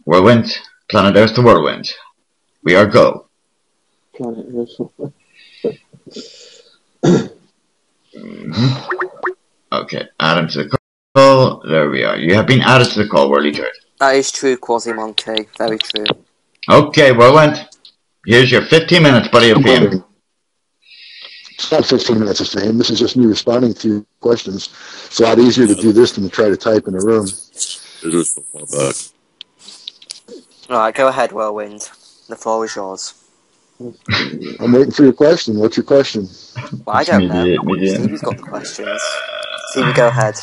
Whirlwind, planet Earth to Whirlwind. We are go. Planet Earth. Okay, add him to the call. There we are. You have been added to the call, Whirly Turd. That is true, Quasimonkey. Very true. Okay, Whirlwind. Here's your 15 minutes, buddy, of fame. It's not 15 minutes of fame. This is just me responding to your questions. It's a lot easier to do this than to try to type in a room. Alright, go ahead, Whirlwind. The floor is yours. I'm waiting for your question. What's your question? Well, I don't know. Stevie's got the questions. Stevie, go ahead.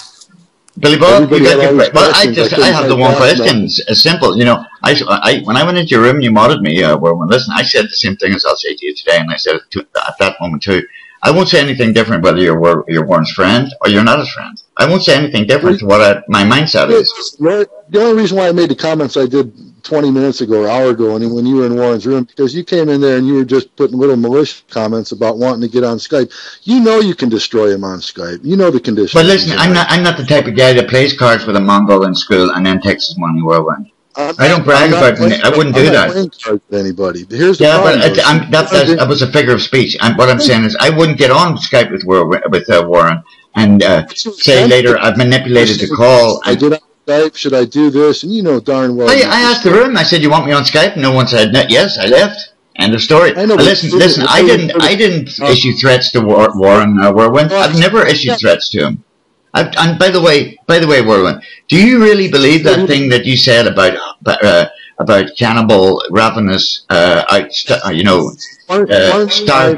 Billy Bob, you got your well, I have the one question. It's simple. You know, I when I went into your room and you modded me, Whirlwind, listen, I said the same thing as I'll say to you today, and I said it at that moment too. I won't say anything different whether you're Warren's friend or you're not his friend. I won't say anything different to what my mindset is. The only reason why I made the comments I did 20 minutes ago or an hour ago when you were in Warren's room, because you came in there and you were just putting little malicious comments about wanting to get on Skype. You know you can destroy him on Skype. You know the conditions. But listen, I'm not the type of guy that plays cards with a Mongol in school and then takes his money Whirlwind. I don't brag about it. I wouldn't do that. I'm not playing cards with anybody. Here's the problem. That was a figure of speech. What I'm saying is I wouldn't get on Skype with Warren and say later I've manipulated the call. I did on Skype. Should I do this? And you know darn well. I asked the room. I said, "You want me on Skype?" No one said yes. I left. End of story. I know, listen. I didn't issue threats to Warren Whirlwind. I've never issued threats to him. And by the way, Whirlwind, do you really believe that thing that you said about cannibal, ravenous, starved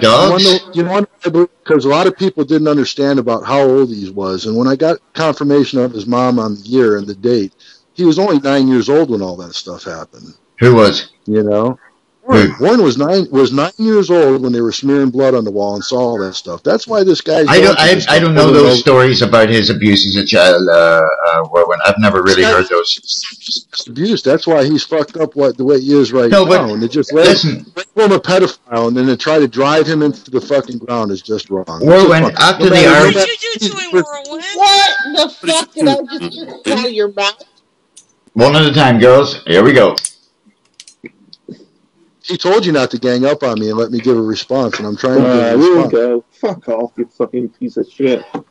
dogs? You know what I believe? Because a lot of people didn't understand about how old he was, and when I got confirmation of his mom on the year and the date, he was only 9 years old when all that stuff happened. Who was? You know. Warren was 9 years old when they were smearing blood on the wall and saw all that stuff. That's why this guy. I don't know those stories about his abuse as a child, Whirlwind. I've never really heard those. Abuse. That's why he's fucked up the way he is now. And they just let him a pedophile, and then to try to drive him into the fucking ground is just wrong. Whirlwind, after the What did you do to him, Whirlwind? What the fuck did I just get out of your mouth? One at a time, girls. Here we go. He told you not to gang up on me and let me give a response, and I'm trying to give a response. Here we go. Fuck off, you fucking piece of shit. I'm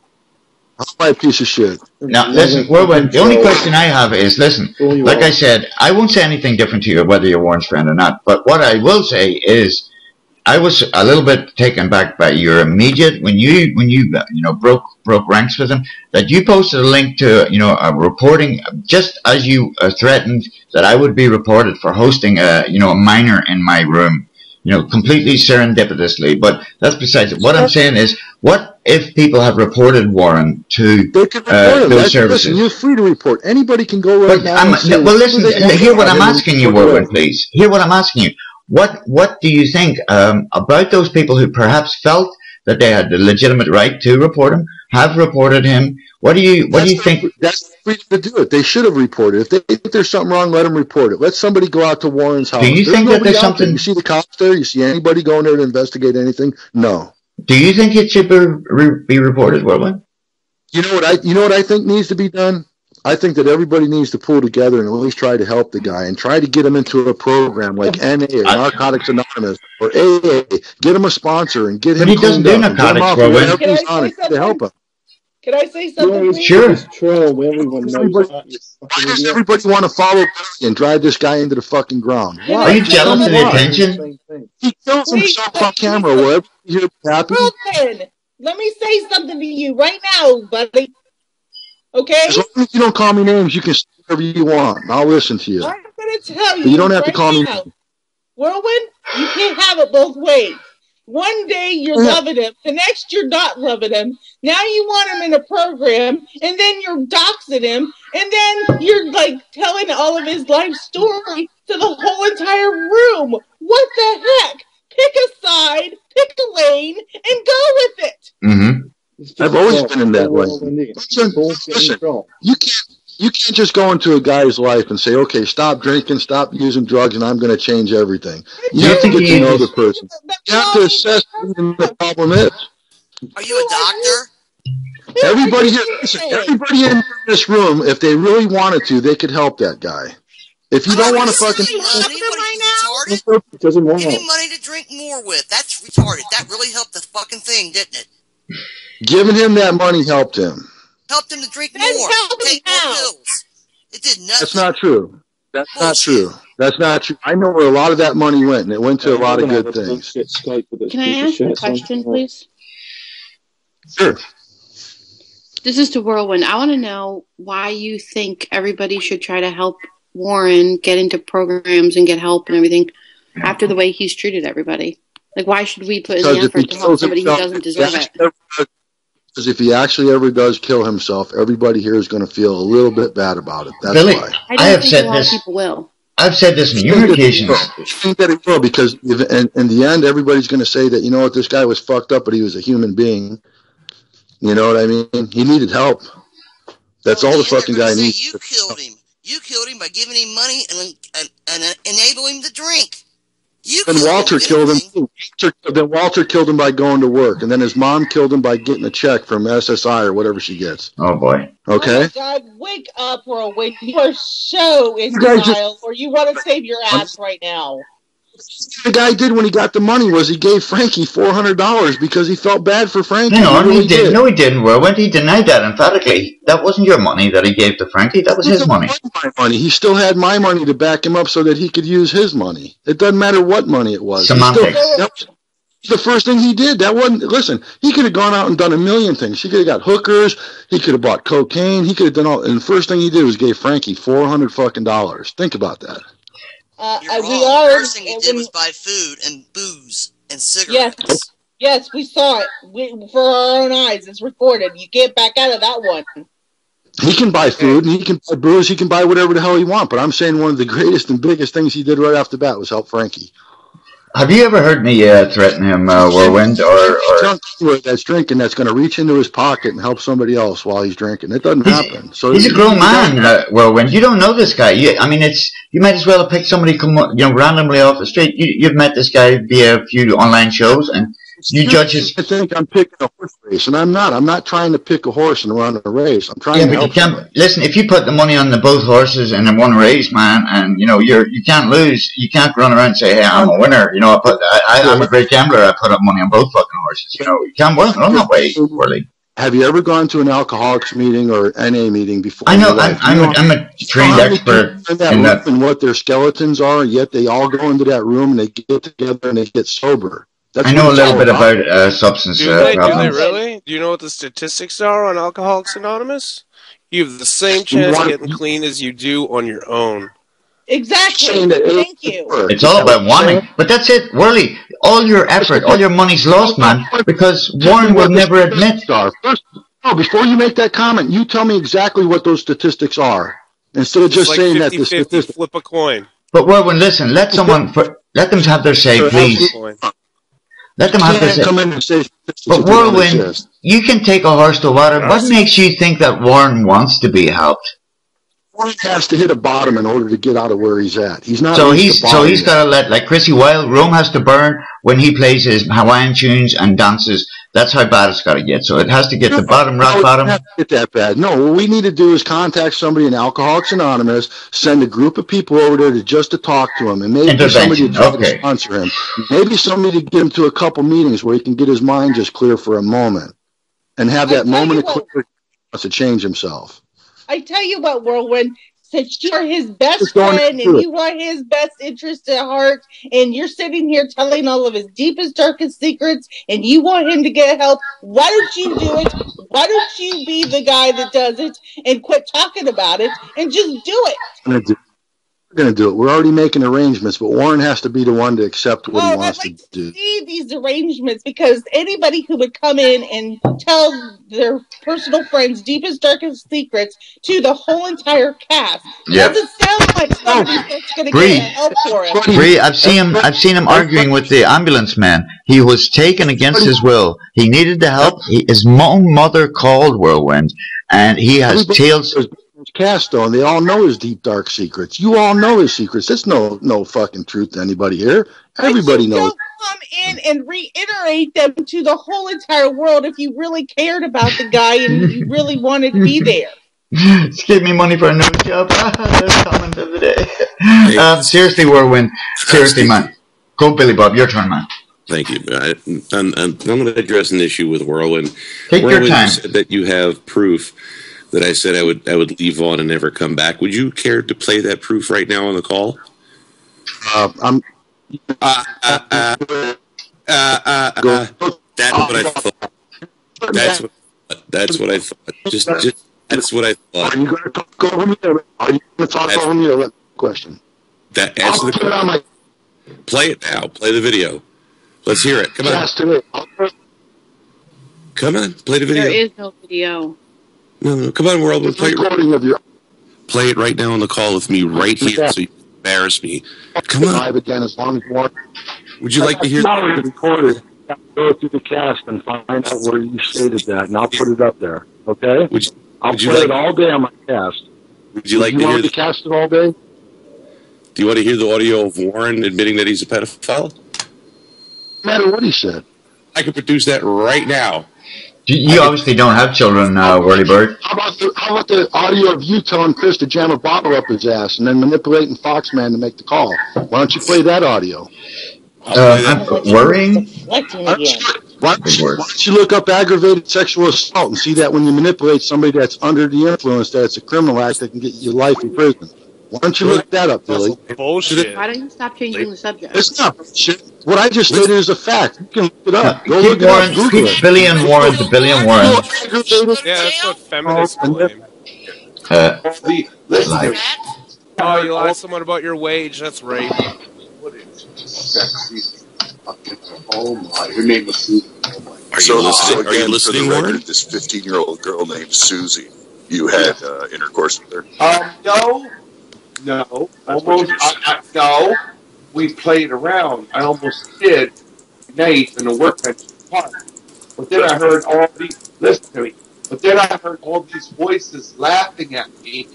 a piece of shit. Now, listen, Whirlwind, the only question I have is, listen, like I said, I won't say anything different to you whether you're Warren's friend or not, but what I will say is I was a little bit taken back by your immediate, when you broke ranks with him, that you posted a link to, a reporting, just as you threatened that I would be reported for hosting a minor in my room, completely serendipitously. But that's besides it. What I'm saying is, what if people have reported Warren to those services? Listen, you're free to report. Anybody can go right now. Well, listen, hear what I'm asking you, Whirlwind, please. Hear what I'm asking you. What do you think about those people who perhaps felt that they had the legitimate right to report him, have reported him? What do you think? That's free to do it. They should have reported. If they think there's something wrong, let them report it. Let somebody go out to Warren's house. Do you think that there's something? You see the cops there? You see anybody going there to investigate anything? No. Do you think it should be reported, Whirlwind? You know what I think needs to be done? I think that everybody needs to pull together and at least try to help the guy and try to get him into a program like NA or Narcotics Anonymous or AA. Get him a sponsor and get him. But he doesn't do narcotics, Whirlwind. To help him. Can I say something? Sure. Why does everybody want to follow and drive this guy into the fucking ground? Why? Are you jealous of the attention? He kills himself on camera. Wherever you're happy. Wilson, let me say something to you right now, buddy. Okay? As long as you don't call me names, you can say whatever you want. I'll listen to you. I'm going to tell you. But you don't have to call me names. Whirlwind, you can't have it both ways. One day you're loving him, the next you're not loving him. Now you want him in a program, and then you're doxing him, and then you're like telling all of his life story to the whole entire room. What the heck? Pick a side, pick a lane, and go with it. Mm-hmm. I've always been in that way. Listen, you can't just go into a guy's life and say, okay, stop drinking, stop using drugs, and I'm going to change everything. You have to get to know the person. You have to assess what the problem is. Are you a doctor? Everybody in this room, if they really wanted to, they could help that guy. If you don't want to fucking... It doesn't matter. Give him money to drink more with. That's retarded. That really helped the fucking thing, didn't it? Giving him that money helped him. Helped him to drink more. Take more pills. It did nothing. That's not true. That's not true. That's not true. I know where a lot of that money went, and it went to a lot of good things. Can I ask a question, please? Sure. This is to Whirlwind. I want to know why you think everybody should try to help Warren get into programs and get help and everything after the way he's treated everybody. Like, why should we put in the effort to help somebody who doesn't deserve it? Because if he actually ever does kill himself, everybody here is going to feel a little bit bad about it. That's Billy, why. I have said this. People will. I've said this on numerous occasions. I think that it will, because in the end, everybody's going to say that, you know what, this guy was fucked up, but he was a human being. You know what I mean? He needed help. That's all the fucking guy needs. You killed him. You killed him by giving him money and enable him to drink. Then Walter killed him. Then Walter killed him by going to work, and then his mom killed him by getting a check from SSI or whatever she gets. Oh boy. Okay. Oh God, wake up, Whirlwind! You are so in denial, or you want to save your ass right now. The guy did when he got the money was he gave Frankie $400 because he felt bad for Frankie. No, he he didn't. No, he didn't. Whirlwind, he denied that emphatically. That wasn't your money that he gave to Frankie. That was his money. My money. He still had my money to back him up so that he could use his money. It doesn't matter what money it was. Semantics. That was the first thing he did. That wasn't. Listen, he could have gone out and done a million things. He could have got hookers. He could have bought cocaine. He could have done all. And the first thing he did was gave Frankie $400 fucking dollars. Think about that. The first thing he did was buy food and booze and cigarettes. Yes, we saw it for our own eyes. It's recorded. You can't back out of that one. He can buy food and he can buy booze. He can buy whatever the hell he wants. But I'm saying one of the greatest and biggest things he did right off the bat was help Frankie. Have you ever heard me threaten him, Whirlwind, or that's drinking that's going to reach into his pocket and help somebody else while he's drinking? It doesn't happen. So he's a grown man, Whirlwind. You don't know this guy. You might as well have picked somebody randomly off the street. You've met this guy via a few online shows, and you judge his. I think I'm picking a horse race, and I'm not. I'm not trying to pick a horse and run a race. I'm trying to help. Listen, if you put the money on the both horses in one race, man, and you can't lose. You can't run around and say, "Hey, I'm a winner." I'm a great gambler. I put up money on both fucking horses. You can't run that way, Whirly. Have you ever gone to an alcoholics meeting or NA meeting before? I know. I'm a trained expert in that. And what their skeletons are, yet they all go into that room and they get together and they get sober. I know a little bit about substance problems. Do they really? Do you know what the statistics are on Alcoholics Anonymous? You have the same chance of getting clean as you do on your own. Exactly. Thank you. It's all about wanting. But that's it, Whirly. All your effort, all your money's lost, man, because Warren will never admit. Before you make that comment, you tell me exactly what those statistics are. Instead of just saying that the statistics. Flip a coin. But Whirlwind, listen, let them have their say, please. Let them have their say. But Whirlwind, you can take a horse to water. What makes you think that Warren wants to be helped? Warren has to hit a bottom in order to get out of where he's at. He's not. So he's got to let, like Chrissy Wilde, Rome has to burn when he plays his Hawaiian tunes and dances. That's how bad it's got to get. So it has to get the bottom, rock bottom. It doesn't have to get that bad. No, what we need to do is contact somebody in Alcoholics Anonymous, send a group of people over there just to talk to him, and maybe somebody to sponsor him. Maybe somebody to get him to a couple meetings where he can get his mind just clear for a moment, and have that moment of clarity to change himself. I tell you what, Whirlwind, since you're his best friend and you want his best interest at heart, and you're sitting here telling all of his deepest, darkest secrets, and you want him to get help, why don't you do it? Why don't you be the guy that does it and quit talking about it and just do it? We're going to do it. We're already making arrangements, but Warren has to be the one to accept what he wants to do. I'd like to see these arrangements, because anybody who would come in and tell their personal friends' deepest, darkest secrets to the whole entire cast doesn't sound like somebody that's going to get help for him. Bree, I've seen him arguing with the ambulance man. He was taken against his will. He needed the help. His own mother called Whirlwind, and he has tales. Cast on, they all know his deep dark secrets. You all know his secrets. It's no fucking truth to anybody here. Everybody knows. Don't come in and reiterate them to the whole entire world if you really cared about the guy and you really wanted to be there. Just give me money for a new job. That's comment of the day. seriously, Whirlwind. Seriously, man. Go, Billy Bob. Your turn, man. Thank you. I'm going to address an issue with Whirlwind. Take Whirlwind, your time. You said that you have proof that I said I would leave Vaughn and never come back. Would you care to play that proof right now on the call? That's what I thought. That's what I thought. Just that's what I thought. Are you going to talk over me? Are you going to talk over me? Or question. That answer the question. Play it now. Play the video. Let's hear it. Come on. Come on. Play the video. There is no video. No. Come on, Whirlwind. Play it right now on the call with me right here so you embarrass me. Come on. Live again as long as you want. Would you like to hear the recorded? Go through the cast and find out where you stated that, and I'll put it up there. Okay? I'll play it all day on my cast. Would you like to hear the cast it all day? Do you want to hear the audio of Warren admitting that he's a pedophile? No matter what he said. I can produce that right now. You obviously don't have children, Whirly Bird. How about the audio of you telling Chris to jam a bottle up his ass and then manipulating Foxman to make the call? Why don't you play that audio? I'm worrying. Why don't you look up aggravated sexual assault and see that when you manipulate somebody that's under the influence, that it's a criminal act that can get you life in prison? Why don't you look that up, Billy? Bullshit. Why don't you stop changing the subject? It's not shit. What I just stated is a fact. You can look it up. Go Keep look it up. Google it. Billy and Warren to Billy and Warren. Yeah, that's what feminists claim. Life. Oh, you lied someone about your wage. That's right. Oh my! Her name was Susie. Are you listening, Warren? This 15-year-old girl named Susie. You had intercourse with her? No. Almost. No. We played around. I almost did. Night in the workbench park. But then I heard all these. Listen to me. But then I heard all these voices laughing at me,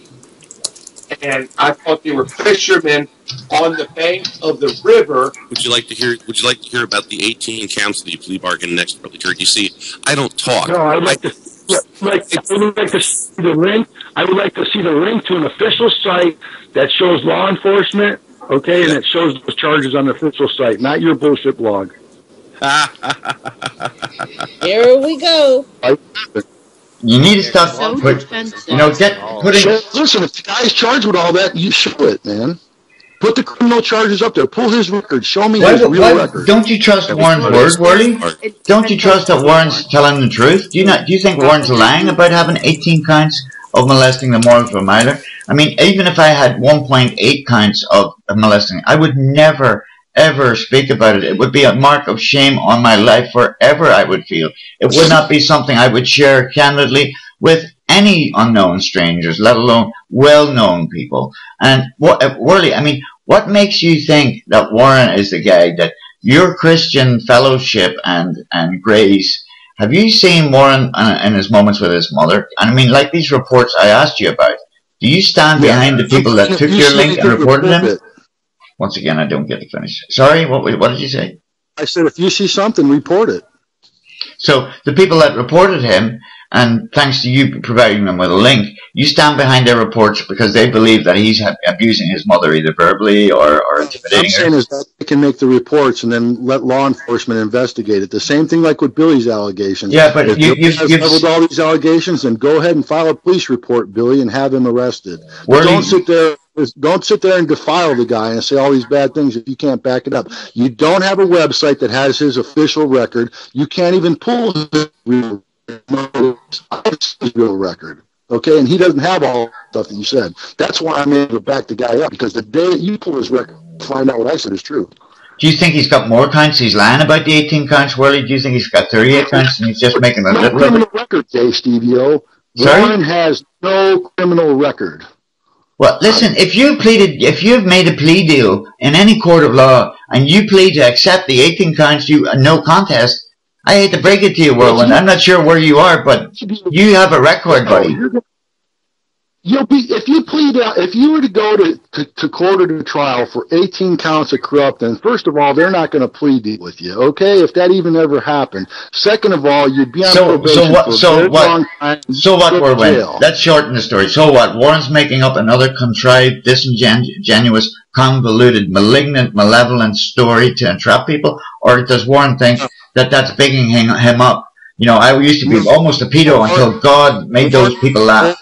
and I thought they were fishermen on the bank of the river. Would you like to hear about the 18 counts of the plea bargain next, Brother Kurt? You see, I don't talk. No, I would like to see the link. I would like to see the link to an official site that shows law enforcement, okay, and it shows those charges on the official site, not your bullshit blog. Here we go. You need to stop. Listen, if the guy's charged with all that, you show it, man. Put the criminal charges up there. Pull his record. Show me his real record. Don't you trust Warren's word, Whirly? Don't you trust that Warren's telling the truth? Do you think Warren's lying about having 18 counts of molesting the morgue of a minor? I mean, even if I had 1.8 counts of molesting, I would never, ever speak about it. It would be a mark of shame on my life forever, I would feel. It would not be something I would share candidly with any unknown strangers, let alone well-known people. And Whirly, I mean, what makes you think that Warren is the guy that your Christian fellowship and grace? Have you seen Warren in his moments with his mother? And I mean, like these reports I asked you about, do you stand behind the people that took your link and reported them? Once again, I don't get to finish. Sorry, what did you say? I said, if you see something, report it. So the people that reported him, and thanks to you providing them with a link, you stand behind their reports because they believe that he's abusing his mother either verbally or intimidating her. What I'm saying is that they can make the reports and then let law enforcement investigate it. The same thing like with Billy's allegations. Yeah, but you've leveled all these allegations, then go ahead and file a police report, Billy, and have him arrested. Don't sit there and defile the guy and say all these bad things if you can't back it up. You don't have a website that has his official record. You can't even pull his real record. Okay, and he doesn't have all the stuff that you said. That's why I'm able to back the guy up, because the day that you pull his record, find out what I said is true. Do you think he's got more counts? He's lying about the 18 counts, Whirly? Do you think he's got 38 counts and he's just making a little criminal record, jSteveO. Vaughn has no criminal record. Well, listen, if you've made a plea deal in any court of law and you plead to accept the 18 counts, no contest, I hate to break it to you, Whirlwind. I'm not sure where you are, but you have a record, buddy. You'll be if you plead out. If you were to go to court or to trial for 18 counts of corrupt, then first of all, they're not going to plead with you. Okay, if that even ever happened. Second of all, you'd be on probation for a very long time. So what, Whirlwind? Let's shorten the story. So what? Warren's making up another contrived, disingenuous, convoluted, malignant, malevolent story to entrap people, or does Warren think that that's bigging him up? You know, I used to be almost a pedo until God made those people laugh.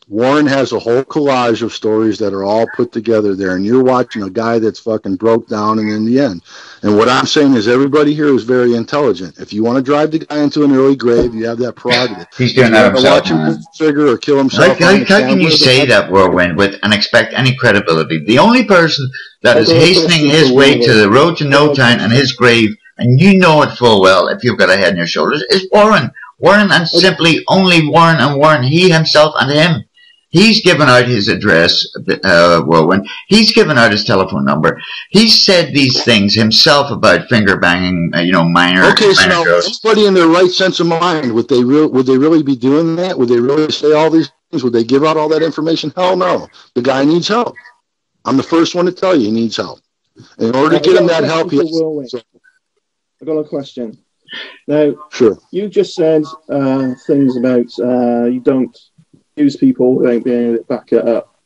Warren has a whole collage of stories that are all put together there, and you're watching a guy that's fucking broke down and in the end. And what I'm saying is everybody here is very intelligent. If you want to drive the guy into an early grave, you have that prerogative. He's doing that himself. Watch him figure or kill himself. How can you say that, Whirlwind, and expect any credibility? The only person that is hastening his way to the road to no time and his grave, and you know it full well if you've got a head on your shoulders, is Warren. Warren and simply only Warren and Warren, he himself and him. He's given out his address, Whirlwind. He's given out his telephone number. He's said these things himself about finger banging, minor. Okay, so now anybody in their right sense of mind, would they really be doing that? Would they really say all these things? Would they give out all that information? Hell no. The guy needs help. I'm the first one to tell you he needs help. In order to get him that help, I got a question. Now, sure. You just said things about you don't use people without being able to back it up.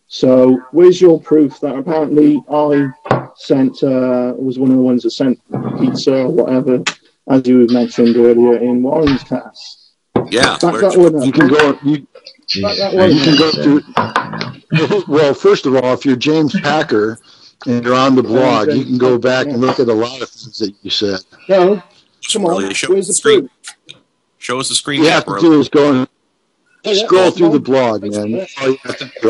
So, where's your proof that apparently I was one of the ones that sent pizza or whatever, as you mentioned earlier in Warren's cast? Yeah, you can go. You can go through. Well, first of all, if you're James Packer and you're on the blog, you can go back and look at a lot of things that you said. No, come on. Where's the proof? Show us the screen. What you have to do is go and scroll through the blog, man.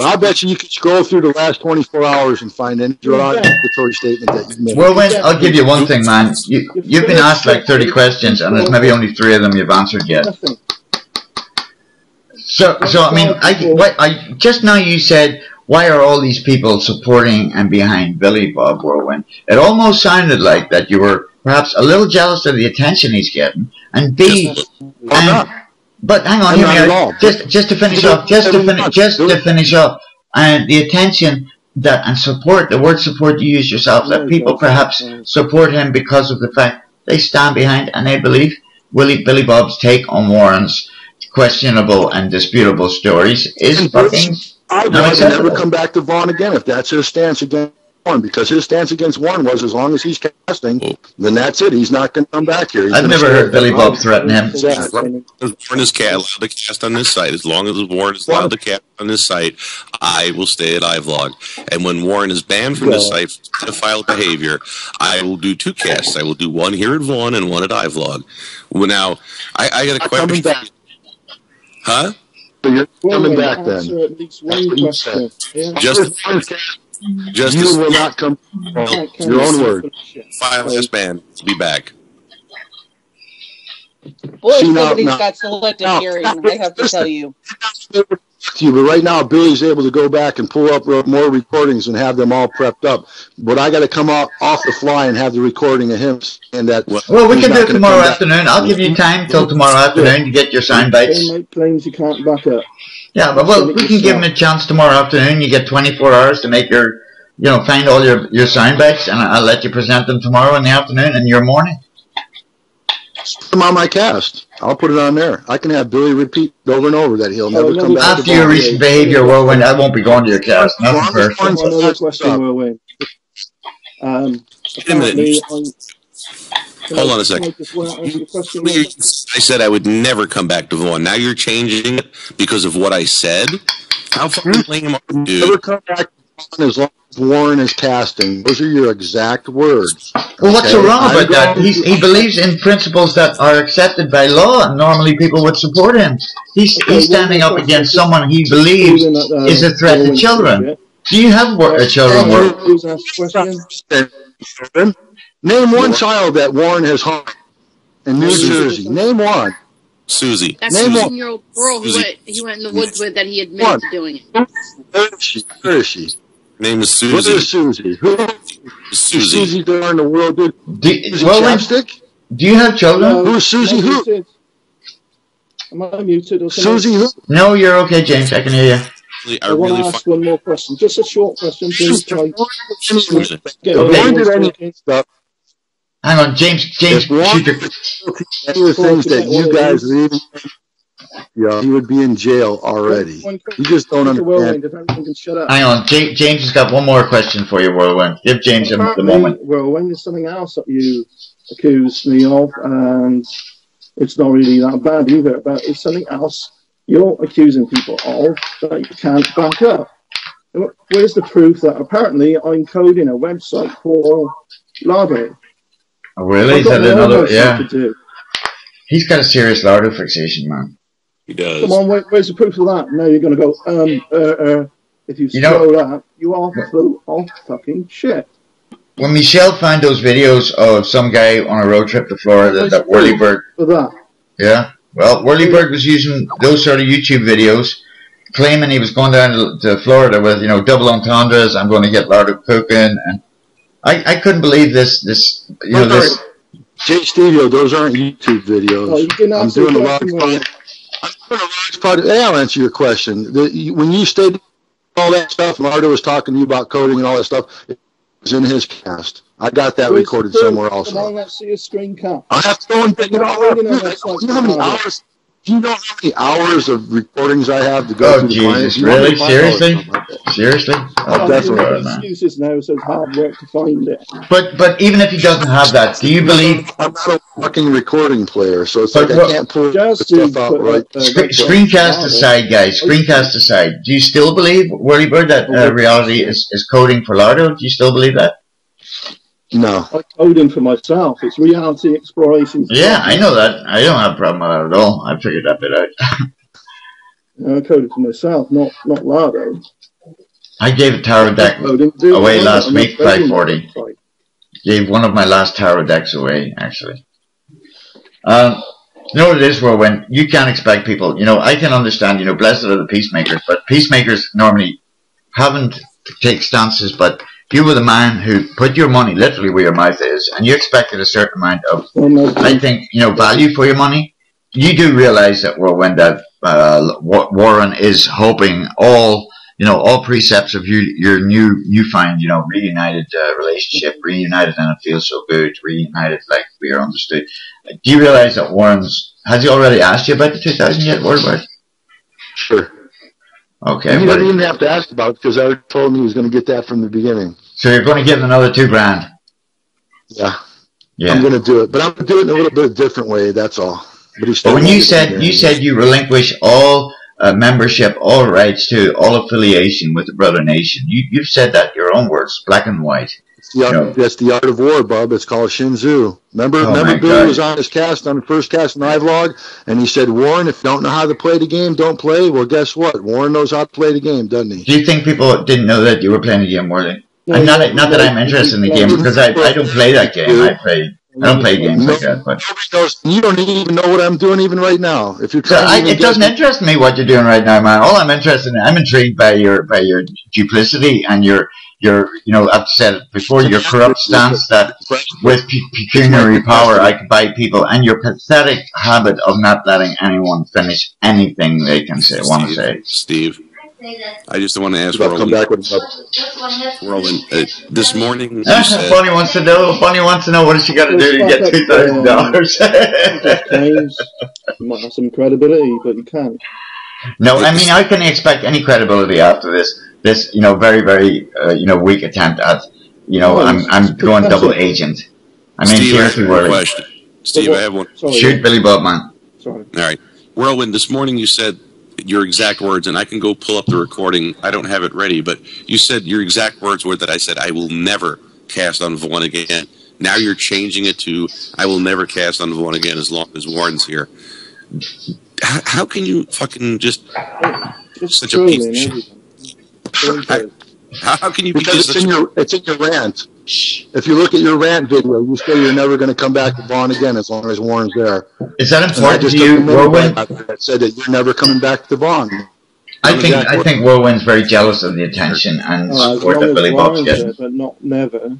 I bet you can scroll through the last 24 hours and find any derogatory statement that you made. Well, I'll give you one thing, man. You've been asked like 30 questions, and there's maybe only 3 of them you've answered yet. So I mean, just now you said, why are all these people supporting and behind Billy Bob Whirlwind? It almost sounded like that you were perhaps a little jealous of the attention he's getting, and B, but hang on, hear me out. Just to finish off, and the attention and support, the word support you use yourself, that people perhaps support him because of the fact they stand behind and they believe Billy Bob's take on Warren's questionable and disputable stories is fucking I'd never come back to Vaughn again if that's his stance against Warren, because his stance against Warren was as long as he's casting, then that's it. He's not going to come back here. I've never heard Billy Bob threaten him. Warren is allowed to cast on this site. As long as Warren is allowed to cast on this site, I will stay at iVlog. And when Warren is banned from this site for pedophile behavior, I will do 2 casts. I will do one here at Vaughn and one at iVlog. Well, now, I got a question. Huh? So you're coming back then. Just you will not come. Your own word. File this ban. Be back. Boy, somebody's got selective hearing, I have to tell you. But right now, Billy's able to go back and pull up more recordings and have them all prepped up. But I got to come off the fly and have the recording of him saying that. Well, we can do it tomorrow afternoon. I'll give you time till tomorrow afternoon to get your sound bites. Claims you can't back up. Yeah, but we can give him a chance tomorrow afternoon. You get 24 hours to make your, find all your sound bites, and I'll let you present them tomorrow in the afternoon and your morning. Put them on my cast. I'll put it on there. I can have Billy repeat over and over that he'll never come back. After your recent behavior, Whirlwind, I won't be going to your cast. Nothing personal. Another question, Whirlwind. Hold on a second. I said I would never come back to Vaughn. Now you're changing it because of what I said? How fucking lame are you, dude? Never come back to Vaughn as long as Warren is casting. Those are your exact words. Well, what's so wrong about that? He believes in principles that are accepted by law, and normally people would support him. He's standing up against someone he believes is a threat to children. Do you have children? Name one child that Warren has harmed in New Jersey. Name one. Susie. That 16-year-old girl he went in the woods with that he admitted to doing it. Where is she? Name is Susie. What is Susie? Who is Susie there in the world? Do you have children? Who's Susie? Who? Am I muted or something? Susie? No, you're okay, James. I can hear you. I want to ask one more question. Just a short question, please. Okay. Hang on, James, shoot any of the things that you guys are even, he would be in jail already. You just don't understand. Hang on, James has got one more question for you, Whirlwind. Give James the moment. Whirlwind is something else that you accused me of, and it's not really that bad either, but it's something else you're accusing people of that you can't back up. Where's the proof that apparently I'm coding a website for Lardo? Oh, really? Is that another? Yeah. He's got a serious lardo fixation, man. He does. Come on, where's the proof of that? Now you're going to go, if you scroll that, you are full of fucking shit. When Michelle found those videos of some guy on a road trip to Florida, that Whirlybird. For that. Yeah. Well, Whirlybird was using those sort of YouTube videos, claiming he was going down to Florida with, double entendres. I'm going to get lardo cooking, and I couldn't believe this. This. jSteveO, those aren't YouTube videos. Oh, I'm doing a large part. I'll answer your question. When you stated all that stuff, Lardo was talking to you about coding and all that stuff. It was in his cast. I got that recorded somewhere else. Come on, let's see a screen cap. I have to go and pick it all up. You know how many hours? Do you know how many hours of recordings I have to go through the clients? Really? Seriously? Seriously? Oh, definitely. Excuses now, so it's hard work to find it. But even if he doesn't have that, do you believe? I'm not a fucking recording player, so it's like I can't pull stuff out right. Screencast aside, guys. Screencast aside. Do you still believe, Whirlybird, that reality is coding for Lardo? Do you still believe that? No. I'm coding for myself. It's reality exploration. Yeah, I know that. I don't have a problem with that at all. I figured that bit out. I coded for myself, not Lardo. I gave a tarot deck away last week, 540. Gave one of my last tarot decks away, actually. You know what it is, when you can't expect people, I can understand, blessed are the peacemakers, but peacemakers normally haven't to take stances, but if you were the man who put your money literally where your mouth is, and you expected a certain amount of, I think, value for your money, you do realize that when that Warren is hoping all precepts of your newfound, reunited relationship, reunited and it feels so good, reunited like we are understood. Do you realize that has he already asked you about the 2000 yet, Whirlybird? Sure. Okay. He didn't even have to ask about it because I told him he was going to get that from the beginning. So you're going to give him another $2,000? Yeah. I'm going to do it, but I'm going to do it in a little bit different way. That's all. But when you said you relinquish all membership, all rights to all affiliation with the Brother Nation, you've said that in your own words, black and white. That's the art of war, Bub. It's called Shinzu. Remember Billy was on his cast, on the first cast in iVlog, and he said, Warren, if you don't know how to play the game, don't play. Well, guess what? Warren knows how to play the game, doesn't he? Do you think people didn't know that you were playing the game, Warren? Not that I'm interested in the game, because I don't play that game. I don't play games like that. But you don't even know what I'm doing even right now. If you're trying, it doesn't interest me what you're doing right now, man. All I'm interested in, I'm intrigued by your duplicity and your I've said it before, your corrupt stance that with pecuniary power I can buy people, and your pathetic habit of not letting anyone finish anything they can want to say. Steve, I just want to ask Whirlwind, this morning you said... Bunny wants to know what does she got to do to get $2,000? You might have some credibility, but you can't. No, I mean, how can you expect any credibility after this very, very, weak attempt at, I'm going double agent. I mean, seriously, Whirly. Steve, I have one. Shoot Billy Bob, man. Sorry. All right. Whirlwind, this morning you said your exact words, and I can go pull up the recording. I don't have it ready, but you said your exact words were that I said, I will never cast on Vaughn again. Now you're changing it to, I will never cast on Vaughn again as long as Warren's here. How can you fucking just such a piece of shit? How can you be because it's in your rant. If you look at your rant video, you say you're never going to come back to Vaughn again as long as Warren's there. Is that important to you, Whirlwind? I said that you're never coming back to Vaughn. I think Whirlwind's very jealous of the attention and support that Billy Bob's getting. But not never.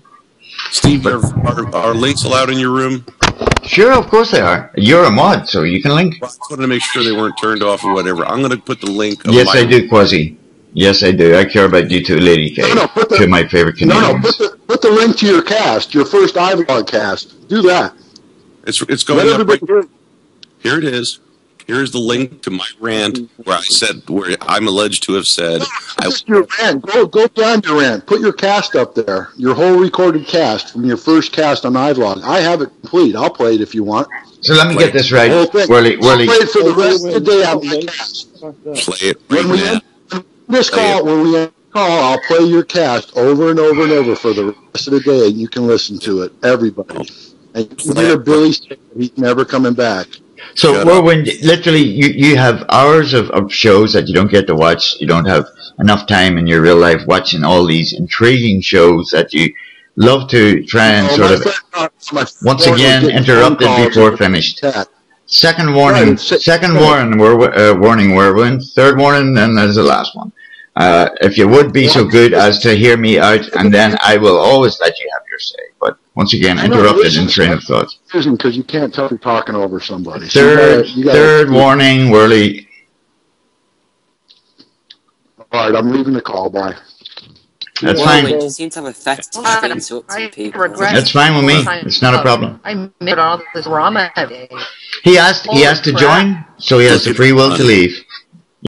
Steve, are links allowed in your room? Sure, of course they are. You're a mod, so you can link. I wanted to make sure they weren't turned off or whatever. I'm going to put the link. Of yes, I do, Quasi. Yes, I do. I care about you too, Lady K. Two of my favorite Canadians. Put the link to your cast, your first iVlog cast. Do that. It's going up right here. It is. Here's the link to my rant where I'm alleged to have said. Your rant. Go beyond your rant. Put your cast up there. Your whole recorded cast from your firfirst cast on iVlog. I have it complete. I'll play it if you want. So let me get this right. Whirly. I'll play it for the rest of the day on my cast. Play it right now. When we end the call, I'll play your cast over and over and over for the rest of the day, and you can listen to it. Everybody. And you can hear Billy say he's never coming back. So, Whirlwind, literally, you have hours of shows that you don't get to watch. You don't have enough time in your real life watching all these intriguing shows that you love to try and once again, interrupted before finished. Second warning, warning, Whirlwind. Third warning, and there's the last one. If you would be so good as to hear me out, and then I will always let you have your say. But once again, interrupted in train of thought. Because you can't tell you're talking over somebody. Third warning, Whirly. All right, I'm leaving the call. Bye. That's fine. You seem to have effective things to people. That's fine with me. It's not a problem. I made all this drama. He asked to join, so he has the free will to leave.